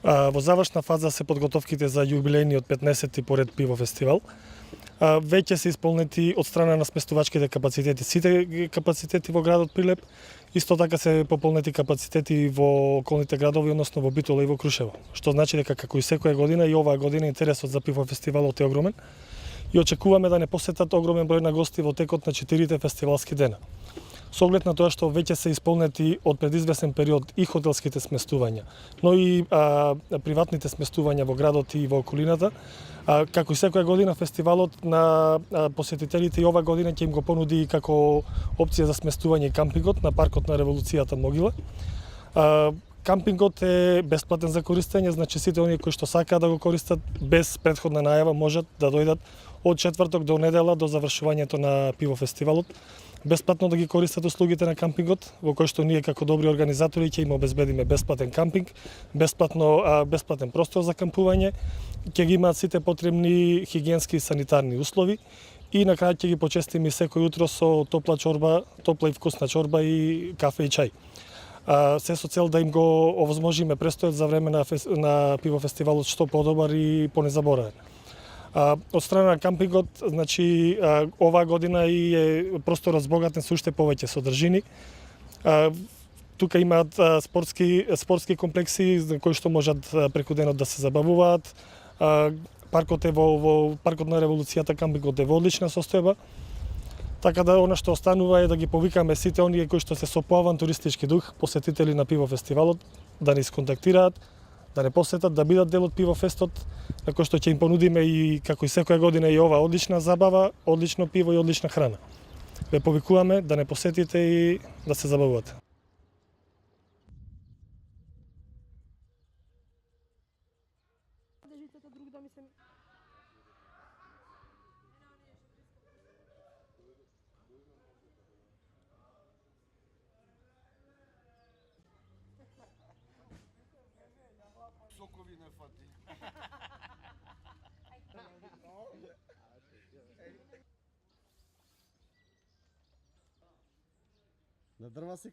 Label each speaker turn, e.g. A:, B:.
A: Во завршна фаза се подготовките за јубилејниот 15-ти поред пиво фестивал. Веќе се исполнети од страна на сместувачките капацитети сите капацитети во градот Прилеп. Исто така се пополнети капацитети во околните градови, односно во Битола и во Крушево. Што значи дека како и секоја година и оваа година интересот за пиво фестивалот е огромен и очекуваме да не посетат огромен број на гости во текот на 4 фестивалски дена. Со оглед на тоа што веќе се исполнети од предизвестен период и хотелските сместувања, но и приватните сместувања во градот и во околината, како и секоја година фестивалот на посетителите и ова година ќе им го понуди како опција за сместување и кампингот на паркот на Револуцијата Могила. Кампингот е бесплатен за користење, значи сите оние кои што сакаат да го користат без претходна најава можат да дојдат од четврток до недела до завршувањето на пиво фестивалот. Бесплатно да ги користат услугите на кампингот, во кој што ние како добри организатори ќе им обезбедиме бесплатен кампинг, бесплатен простор за кампување, ќе ги имаат сите потребни хигиенски и санитарни услови и на крај ќе ги почестиме секој утро со топла чорба, топла и вкусна чорба и кафе и чај. Се со цел да им го овозможиме престојот за време на пиво фестивалот што подобар и понезаборавен. Од страна на кампингот, значи оваа година и е просторот збогатен со уште повеќе содржини. Тука имаат спортски комплекси за кои што можат преку денот да се забавуваат. Паркот е во паркот на Револуцијата, кампингот е во одлична состојба. Така да она што останува е да ги повикаме сите оние кои што се со поавантуристички дух, посетители на пиво фестивалот, да ни сконтактираат, да не посетат, да бидат дел од пиво фестот, на кој што ќе им понудиме и како и секоја година и ова одлична забава, одлично пиво и одлична храна. Ве повикуваме да не посетите и да се забавувате.
B: Сокови не фати.
C: На дрва си?